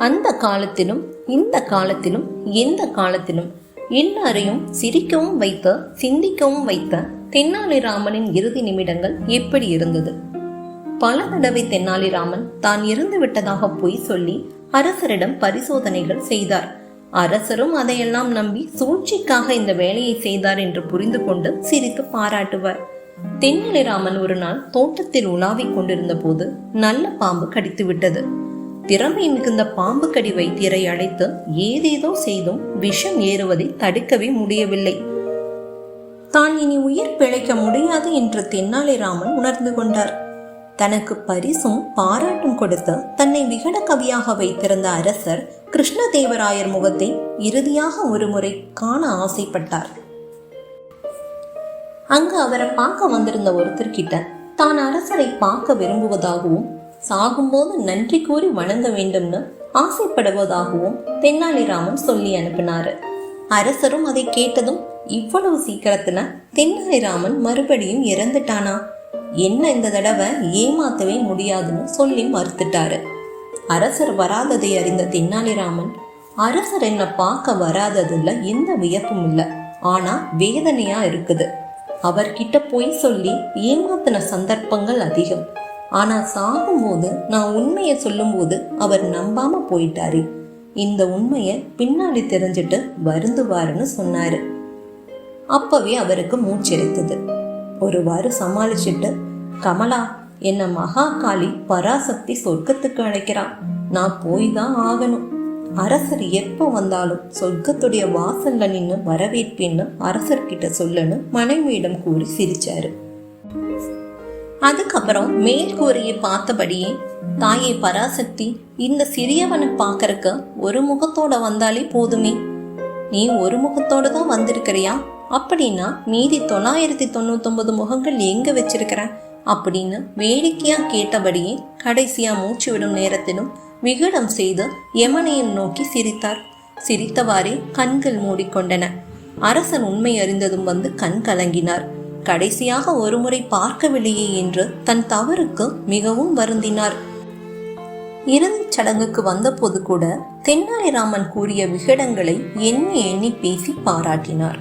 அந்த காலத்திலும் இந்த காலத்திலும் எந்த காலத்திலும் எல்லாரையும் சிரிக்கவும் வைத்த சிந்திக்கவும் வைத்த தென்னாலிராமனின் இறுதி நிமிடங்கள் எப்படி இருந்தது? பல தடவை தென்னாலிராமன் தான் இறந்து விட்டதாக பொய் சொல்லி அரசரிடம் பரிசோதனைகள் செய்தார். அரசரும் அதையெல்லாம் நம்பி சூழ்ச்சிக்காக இந்த வேலையை செய்தார் என்று புரிந்து கொண்டு சிரித்து பாராட்டுவார். தென்னாலிராமன் ஒரு நாள் தோட்டத்தில் உலாவிக் கொண்டிருந்த போது நல்ல பாம்பு கடித்து விட்டது. திறமை மிகுந்த பாம்பு கடி வைத்தியரை அழைத்து ஏதேதோ செய்தும் விஷம் ஏறுவதை தடுக்கவே முடியவில்லை. தான் இனி உயிர் பிழைக்க முடியாது என்று தென்னாலிராமன் உணர்ந்து கொண்டார். தனக்கு பரிசும் பாராட்டும் கொடுத்து தன்னை விகட கவியாக வைத்திருந்த அரசர் கிருஷ்ணதேவராயர் முகத்தை இறுதியாக ஒரு முறை காண ஆசைப்பட்டார். அங்கு அவரை பார்க்க வந்திருந்த ஒருத்தர்கிட்ட தான் அரசரை பார்க்க விரும்புவதாகவும் சாகும்போது நன்றி கூறி வணங்க வேண்டும்னு ஆசைப்படுவதாகவும் தென்னாலிராமன் சொல்லி அனுப்பினாரு. அரசரும் அதை கேட்டதும் இவ்வளவு சீக்கிரத்துல தென்னாலிராமன் மறுபடியும் இறந்துட்டானா, என்ன இந்த தடவை ஏமாத்தவே முடியாதுன்னு சொல்லி மறுத்துட்டாரு. அரசர் வராததை அறிந்த தென்னாலிராமன், அரசர் என்ன பார்க்க வராததுல எந்த வியப்பும் இல்லை, ஆனா வேதனையா இருக்குது. அவர்கிட்ட போய் சொல்லி ஏமாத்தின சந்தர்ப்பங்கள் அதிகம். ஆனா சாகும்போது நான் உண்மையை சொல்லும் போது அவர் நம்பாம போயிட்டாரு. இந்த உண்மைய பின்னாடி தெரிஞ்சிட்டு வருந்துவாருன்னு சொன்னாரு. அப்பவே அவருக்கு மூச்செடுத்தது. ஒருவாறு சமாளிச்சுட்டு, கமலா, என்ன மகாகாளி பராசக்தி சொர்க்கத்துக்கு அழைக்கிறான், நான் போய் தான் ஆகணும். அரசர் எப்ப வந்தாலும் சொர்க்கத்துடைய வாசல்ல நின்று வரவேற்பேன்னு அரசர்கிட்ட சொல்லுன்னு மனைவியிடம் கூறி சிரிச்சாரு. அதுக்கப்புறம் மேல்கூரையை பார்த்தபடியே, தாயே பராசக்தி, இந்த சிறியவனை பார்க்கறக்கு ஒரு முகத்தோட வந்தாலே போதுமே. நீ ஒரு முகத்தோட தான் வந்திருக்கிறியா? அப்படின்னா மீதி 999 முகங்கள் எங்க வச்சிருக்கிற அப்படின்னு வேடிக்கையா கேட்டபடியே கடைசியா மூச்சு விடும் நேரத்திலும் விகடம் செய்து யமனையும் நோக்கி சிரித்தார். சிரித்தவாறே கண்கள் மூடிக்கொண்டன. அரசன் உண்மை அறிந்ததும் வந்து கண் கலங்கினார். கடைசியாக ஒருமுறை பார்க்கவில்லையே என்று தன் தவறுக்கு மிகவும் வருந்தினார். இறுதிச் சடங்குக்கு வந்தபோது கூட தென்னாலிராமன் கூறிய விகடங்களை எண்ணி எண்ணி பேசி பாராட்டினார்.